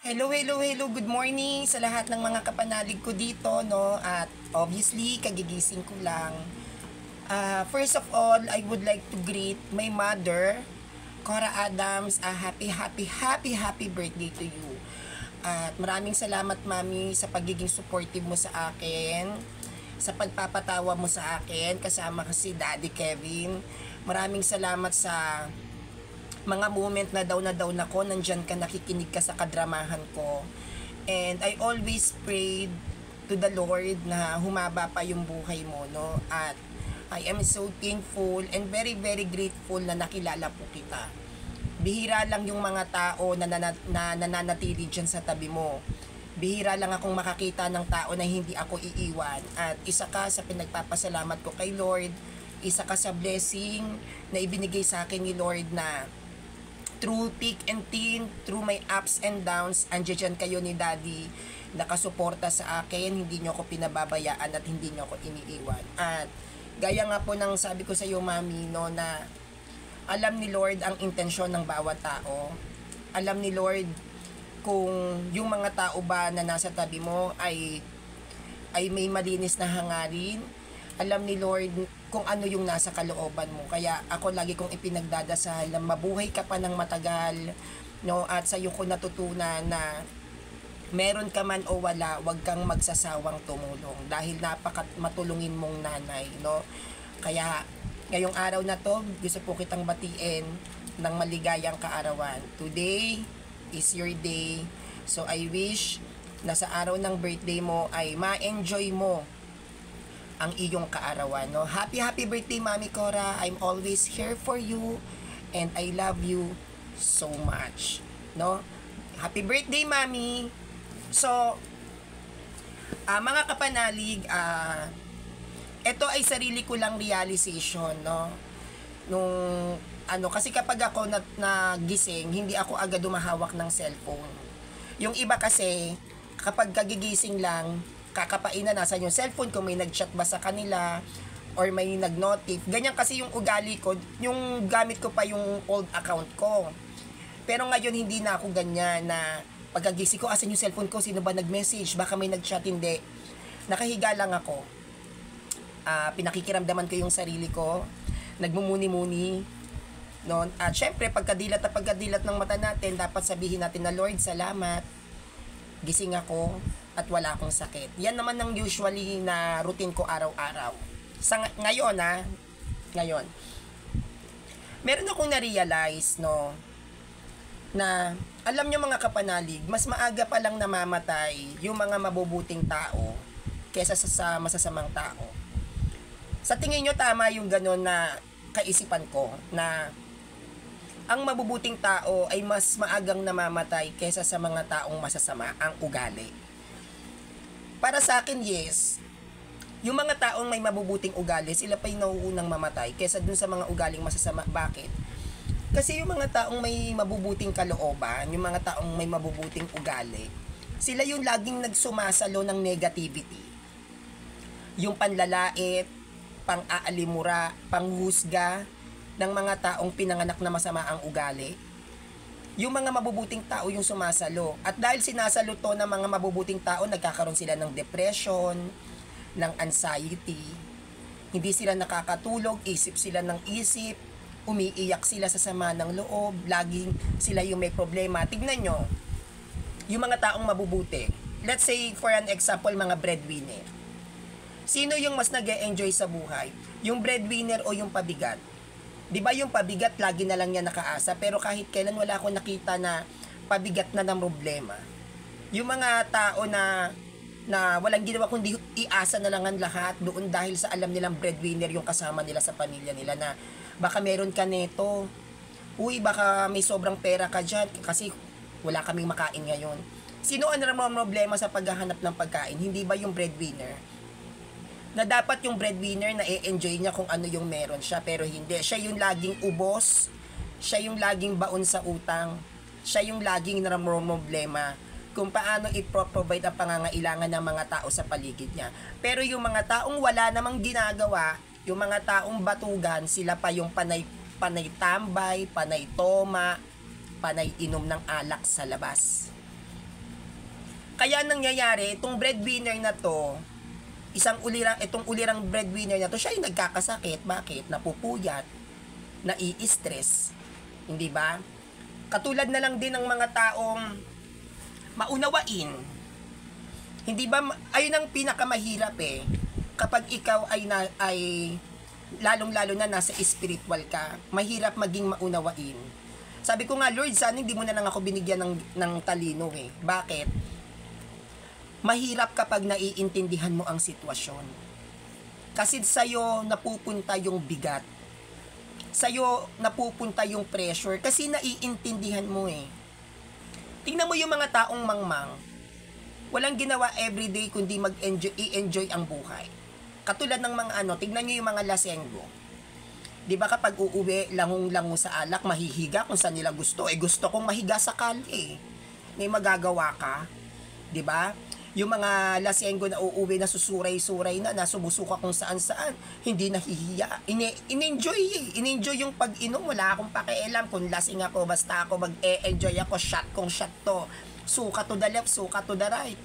Hello, hello, hello. Good morning sa lahat ng mga kapanalig ko dito, no? At obviously, kagigising ko lang. First of all, I would like to greet my mother, Cora Adams. Happy, happy, happy, happy birthday to you. At maraming salamat, Mami, sa pagiging supportive mo sa akin, sa pagpapatawa mo sa akin, kasama kasi Daddy Kevin. Maraming salamat sa mga moment na down ako, nandyan ka, nakikinig ka sa kadramahan ko. And I always prayed to the Lord na humaba pa yung buhay mo, no? At I am so thankful and very, very grateful na nakilala po kita. Bihira lang yung mga tao na nananatili dyan sa tabi mo. Bihira lang akong makakita ng tao na hindi ako iiwan. At isa ka sa pinagpapasalamat ko kay Lord, isa ka sa blessing na ibinigay sa akin ni Lord na through thick and thin, through my ups and downs, andyan kayo ni Daddy, nakasuporta sa akin, hindi nyo ako pinababayaan at hindi nyo ako iniiwan. At gaya nga po ng sabi ko sa iyo, Mami, no, na alam ni Lord ang intensyon ng bawat tao. Alam ni Lord kung yung mga tao ba na nasa tabi mo ay may malinis na hangarin. Alam ni Lord kung ano yung nasa kalooban mo. Kaya ako lagi kong ipinagdadasal na mabuhay ka pa ng matagal, no? At sa iyo ko natutunan na meron ka man o wala, wag kang magsasawang tumulong dahil matulungin mong nanay, no? Kaya ngayong araw na to, gusto po kitang batiin ng maligayang kaarawan. Today is your day. So I wish na sa araw ng birthday mo ay ma-enjoy mo ang iyong kaarawan, no? Happy, happy birthday, Mami Cora. I'm always here for you and I love you so much, no? Happy birthday, Mami. So, mga kapanalig, ito ay sarili ko lang realization, no? Kasi kapag ako nagising, hindi ako agad dumahawak ng cellphone. Yung iba kasi, kapag kagigising lang, kakapain na nasa yung cellphone kung may nag-chat ba sa kanila or may nag-notif. Ganyan kasi yung ugali ko, yung gamit ko pa yung old account ko. Pero ngayon hindi na ako ganyan na pagkagising ko, asan yung cellphone ko, sino ba nag-message, baka may nag-chat, hindi. Nakahiga lang ako. Pinakikiramdaman ko yung sarili ko, nagmumuni-muni. No? At syempre, pagkadilat ng mata natin, dapat sabihin natin na Lord, salamat. Gising ako at wala akong sakit. Yan naman ang usually na routine ko araw-araw. Ngayon, meron akong na-realize, no, na alam nyo mga kapanalig, mas maaga pa lang namamatay yung mga mabubuting tao kesa sa masasamang tao. Sa tingin nyo tama yung gano'n na kaisipan ko na ang mabubuting tao ay mas maagang namamatay kesa sa mga taong masasama ang ugali? Para sa akin, yes. Yung mga taong may mabubuting ugali, sila pa yung nauunang mamatay kesa dun sa mga ugaling masasama. Bakit? Kasi yung mga taong may mabubuting kalooban, yung mga taong may mabubuting ugali, sila yung laging nagsumasalo ng negativity. Yung panlalait, pang-aalimura, panghusga ng mga taong pinanganak na masama ang ugali. Yung mga mabubuting tao yung sumasalo. At dahil sinasalo to ng mga mabubuting tao, nagkakaroon sila ng depression, ng anxiety. Hindi sila nakakatulog, isip sila ng isip, umiiyak sila sa sama ng loob, laging sila yung may problema. Tignan nyo, yung mga taong mabubuti. Let's say, for an example, mga breadwinner. Sino yung mas nag-e-enjoy sa buhay? Yung breadwinner o yung pabigat? Di ba yung pabigat, lagi na lang niya nakaasa, pero kahit kailan wala akong nakita na pabigat na ng problema. Yung mga tao na walang ginawa kundi iasa na lang ang lahat doon dahil sa alam nilang breadwinner yung kasama nila sa pamilya nila na baka meron ka neto, uy baka may sobrang pera ka dyan kasi wala kaming makain ngayon. Sino ang problema sa paghahanap ng pagkain? Hindi ba yung breadwinner? Na dapat yung breadwinner na i-enjoy niya kung ano yung meron siya, pero hindi. Siya yung laging ubos, siya yung laging baon sa utang, siya yung laging problema kung paano i-provide ang pangangailangan ng mga tao sa paligid niya. Pero yung mga taong wala namang ginagawa, yung mga taong batugan, sila pa yung panay tambay, panay toma, panay inom ng alak sa labas. Kaya nangyayari, itong breadwinner na to, itong ulirang breadwinner na to, siya yung nagkakasakit. Bakit? Napupuyat, nai-stress. Hindi ba? Katulad na lang din ng mga taong maunawain. Hindi ba? Ayun ang pinakamahirap eh. Kapag ikaw ay lalong-lalo na nasa spiritual ka, mahirap maging maunawain. Sabi ko nga, Lord, sana hindi mo na lang ako binigyan ng talino eh. Bakit? Mahirap kapag naiintindihan mo ang sitwasyon. Kasi sa'yo napupunta yung bigat. Sa'yo napupunta yung pressure kasi naiintindihan mo eh. Tingnan mo yung mga taong mangmang. Walang ginawa everyday kundi i-enjoy ang buhay. Katulad ng mga tignan nyo yung mga lasenggo. Di ba kapag uuwi, langong-lango sa alak, mahihiga kung saan nila gusto. Gusto kong mahiga sa kalye. May magagawa ka. Di ba? Yung mga lasenggo na uuwi na susuray-suray na, sumusuka kung saan-saan, hindi nahihiya. In-enjoy yung pag-inom. Wala akong pakialam kung lasing ako, basta ako mag-e-enjoy ako, shot kong shot to. Suka to the left, suka to the right.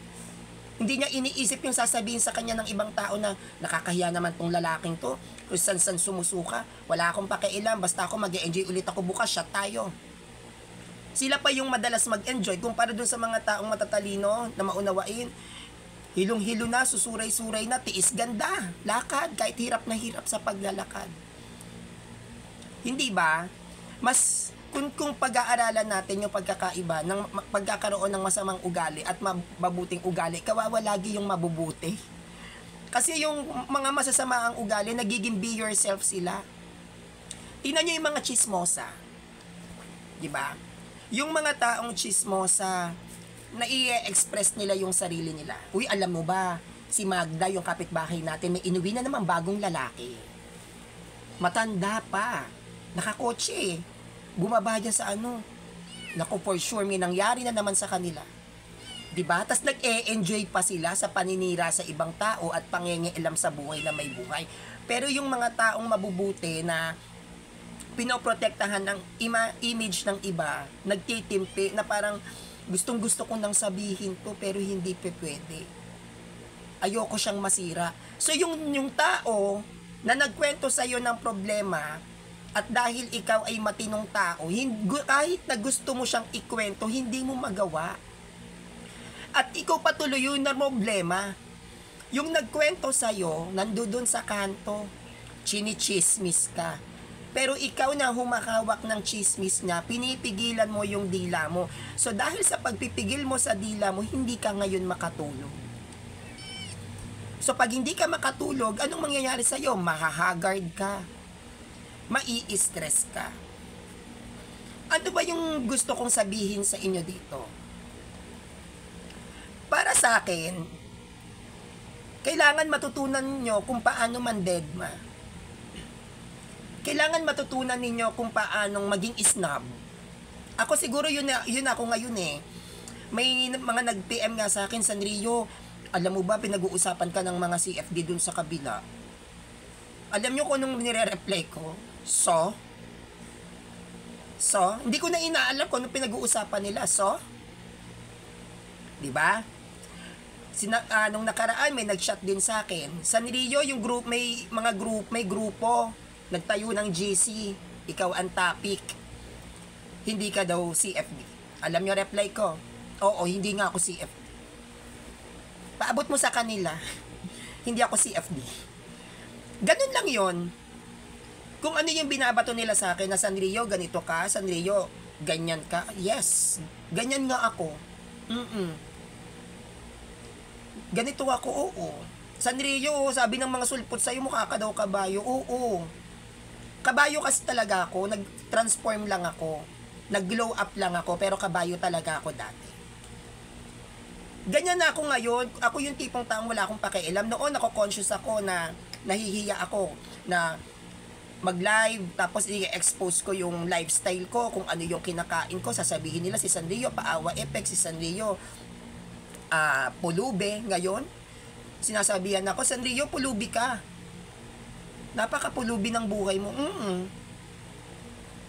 Hindi niya iniisip yung sasabihin sa kanya ng ibang tao na nakakahiya naman tong lalaking to, kung saan-saan sumusuka. Wala akong pakialam, basta ako mag-e-enjoy ulit ako bukas, shot tayo. Sila pa yung madalas mag-enjoy kumpara dun sa mga taong matatalino na maunawain. Hilong-hilo na, susuray-suray na, tiis ganda, lakad, kahit hirap na hirap sa paglalakad. Hindi ba? Mas kung pag-aaralan natin yung pagkakaiba ng pagkakaroon ng masamang ugali at mabuting ugali, kawawa lagi yung mabubuti. Kasi yung mga masasama ang ugali, nagiging be yourself sila. Tingnan nyo yung mga chismosa. Diba? Yung mga taong chismosa, na i-express nila yung sarili nila. Uy, alam mo ba, si Magda, yung kapitbahay natin, may inuwi na naman bagong lalaki. Matanda pa. Nakakotse eh. Bumaba dyan sa Naku, for sure, may nangyari na naman sa kanila. Diba? Tas nag-e-enjoy pa sila sa paninira sa ibang tao at pangingialam sa buhay na may buhay. Pero yung mga taong mabubuti na pinoprotektahan ng image ng iba, nagtitimpi na parang gustong-gusto ko nang sabihin to pero hindi pwede. Ayoko siyang masira. So yung tao na nagkwento sa iyo ng problema at dahil ikaw ay matinong tao, kahit na gusto mo siyang ikwento, hindi mo magawa. At ikaw patuloy yung na problema. Yung nagkwento sa iyo, nandoon sa kanto, chinichismis ka. Pero ikaw na humakawak ng chismis niya, pinipigilan mo yung dila mo. So dahil sa pagpipigil mo sa dila mo, hindi ka ngayon makatulog. So pag hindi ka makatulog, anong mangyayari sa'yo? Mahahagard ka. Mai-stress ka. Ano ba yung gusto kong sabihin sa inyo dito? Para sa akin, kailangan matutunan nyo kung paano mandedma. Kailangan matutunan ninyo kung paanong maging snob. Ako siguro yun ako ngayon eh. May mga nag-PM nga sa akin, Sanrio, alam mo ba pinag-uusapan ka ng mga CFD dun sa kabila? Alam nyo kung anong nire-reply ko? So, hindi ko na inaalam kung anong pinag-uusapan nila. So, diba? Nung nakaraan may nag-chat din sa akin. Sanrio, yung group, may grupo. Nagtayo ng GC, ikaw ang topic. Hindi ka daw CFD. Alam nyo reply ko? Oo, hindi nga ako CFD. Paabot mo sa kanila. Hindi ako CFD. Ganun lang yon. Kung ano yung binabato nila sa akin na Sanrio, ganito ka, Sanrio, ganyan ka. Yes, ganyan nga ako. Ganito ako, oo. Sanrio, sabi ng mga sulpot sa'yo, mukha ka daw kabayo. Oo. Kabayo kasi talaga ako, nag-transform lang ako, nag-glow up lang ako, pero kabayo talaga ako dati. Ganyan na ako ngayon, ako yung tipong taong wala akong pakialam. Noon ako conscious ako na nahihiya ako na mag-live, tapos i-expose ko yung lifestyle ko, kung ano yung kinakain ko, sasabihin nila si Sanrio, paawa effect, si Sanrio, pulubi. Ngayon, sinasabihan ako, Sanrio, pulubi ka. Napakapulubi ng buhay mo.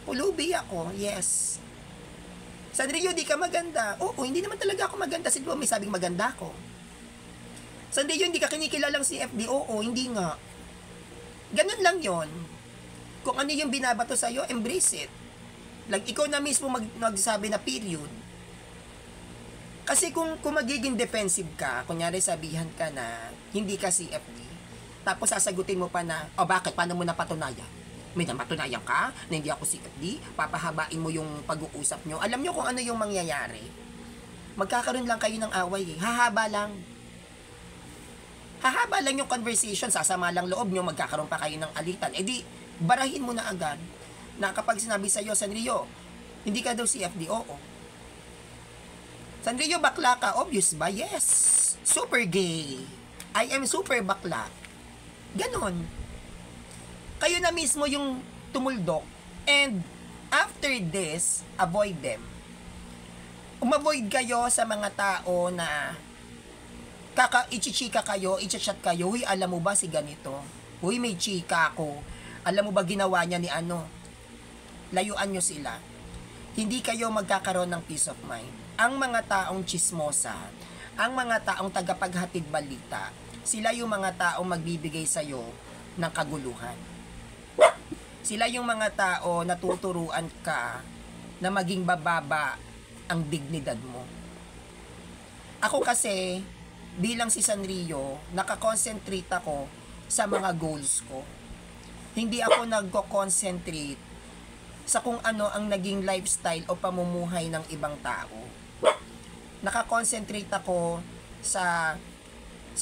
Pulubi ako, yes. Sanrio, di ka maganda. Oo, hindi naman talaga ako maganda. Sino ba may sabing maganda ako? Sanrio, hindi ka kinikilalang CFD. Oo, hindi nga. Ganun lang yon. Kung ano yung binabato sa'yo, embrace it. Like, ikaw na mismo magsabi na period. Kasi kung magiging defensive ka, kunyari sabihan ka na hindi ka CFD, tapos sasagutin mo pa na, bakit? Paano mo napatunayan? May napatunayan ka na hindi ako CFD? Papahabain mo yung pag-uusap nyo. Alam nyo kung ano yung mangyayari? Magkakaroon lang kayo ng away. Hahaba lang. Hahaba lang yung conversation. Sasama lang loob nyo. Magkakaroon pa kayo ng alitan. E di, barahin mo na agad na kapag sinabi sa'yo, Sanrio, hindi ka daw CFD? Oo. Sanrio, bakla ka? Obvious ba? Yes. Super gay. I am super bakla. Ganon. Kayo na mismo yung tumuldok. And after this, avoid them. Umavoid kayo sa mga tao na ichichika kayo, ichachat kayo, huy, alam mo ba si ganito? Huy, may chika ako. Alam mo ba ginawa niya ni ano? Layuan nyo sila. Hindi kayo magkakaroon ng peace of mind. Ang mga taong chismosa, ang mga taong tagapaghatid balita, sila yung mga taong magbibigay sa'yo ng kaguluhan. Sila yung mga tao na tuturuan ka na maging bababa ang dignidad mo. Ako kasi, bilang si Sanrio, nakakonsentrate ako sa mga goals ko. Hindi ako nagko-concentrate sa kung ano ang naging lifestyle o pamumuhay ng ibang tao. Nakakonsentrate ako sa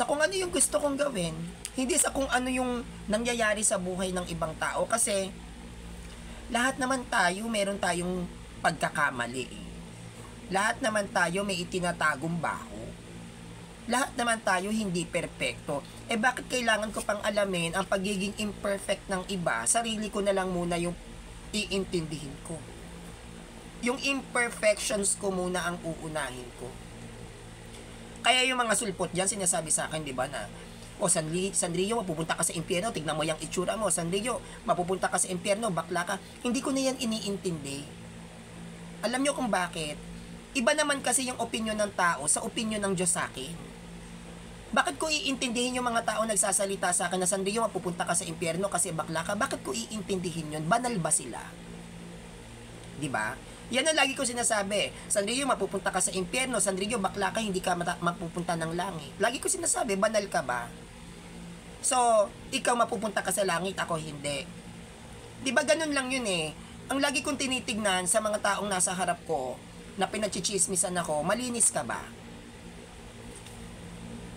kung ano yung gusto kong gawin, hindi sa kung ano yung nangyayari sa buhay ng ibang tao. Kasi lahat naman tayo meron tayong pagkakamali. Lahat naman tayo may itinatagong baho. Lahat naman tayo hindi perpekto. Bakit kailangan ko pang alamin ang pagiging imperfect ng iba? Sarili ko na lang muna yung iintindihin ko. Yung imperfections ko muna ang uunahin ko. Kaya yung mga sulpot dyan, sinasabi sa akin, di ba, na, Sanrio, mapupunta ka sa impyerno, tignan mo yung itsura mo. Sanrio, mapupunta ka sa impyerno, bakla ka. Hindi ko na yan iniintindi. Alam nyo kung bakit? Iba naman kasi yung opinion ng tao sa opinion ng Diyos sa akin. Bakit ko iintindihin yung mga tao nagsasalita sa akin na, Sanrio, mapupunta ka sa impyerno kasi bakla ka? Bakit ko iintindihin yun? Banal ba sila? Di ba? Yan ang lagi ko sinasabi. Sanrio, mapupunta ka sa impyerno. Sanrio, bakla ka, hindi ka mapupunta ng langit. Lagi ko sinasabi, banal ka ba? So, ikaw mapupunta ka sa langit, ako hindi. Di ba ganun lang yun eh. Ang lagi kong tinitignan sa mga taong nasa harap ko, na pinachichismisan ako, malinis ka ba?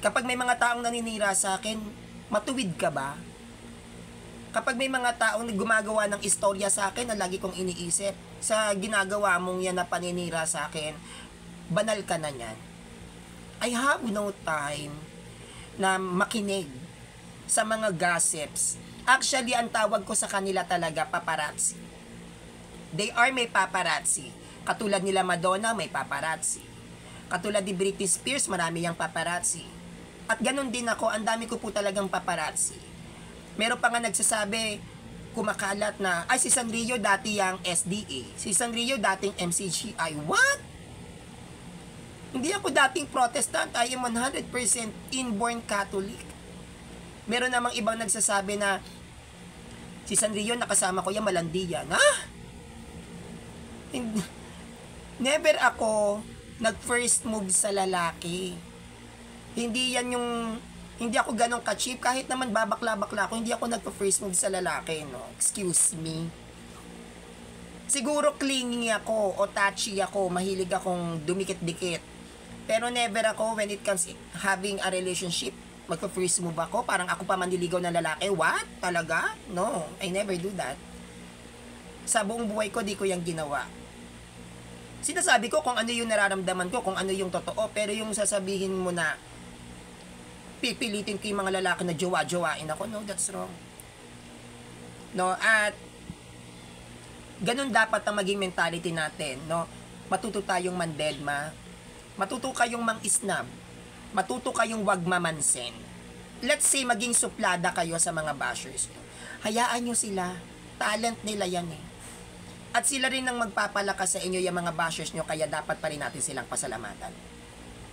Kapag may mga taong naninira sa akin, matuwid ka ba? Kapag may mga taong gumagawa ng istorya sa akin na lagi kong iniisip, sa ginagawa mong yan na paninira sa akin, banal ka na yan. I have no time na makinig sa mga gossips. Actually, ang tawag ko sa kanila talaga, paparazzi. They are may paparazzi. Katulad nila Madonna, may paparazzi. Katulad ni Britney Spears, marami yang paparazzi. At ganun din ako, ang dami ko po talagang paparazzi. Meron pa nga nagsasabi, kumakalat na, ay si Sanrio dati yung SDA. Si Sanrio dating MCGI. What? Hindi ako dating Protestant. I am 100% inborn Catholic. Meron namang ibang nagsasabi na, si Sanrio nakasama ko yan, malandi yan. Ha? Never ako nag-first move sa lalaki. Hindi yan yung... Hindi ako ganong ka-cheap. Kahit naman babakla-bakla ako, hindi ako nagpa-first move sa lalaki, no? Excuse me. Siguro clingy ako o touchy ako, mahilig akong dumikit-dikit. Pero never ako when it comes having a relationship, magpa-first move ako, parang ako pa manliligaw ng lalaki. What? Talaga? No, I never do that. Sa buong buhay ko, di ko yung ginawa. Sinasabi ko kung ano yung nararamdaman ko, kung ano yung totoo, pero yung sasabihin mo na pipilitin ko yung mga lalaki na jowa-jowain ako, no, that's wrong. No, at ganun dapat ang maging mentality natin, no? Matuto tayong mandedma, matuto kayong mang-isnab, matuto kayong wag mamansin. Let's say maging suplada kayo sa mga bashers nyo. Hayaan nyo sila, talent nila yan eh. At sila rin ang magpapalakas sa inyo yung mga bashers nyo, kaya dapat pa rin natin silang pasalamatan.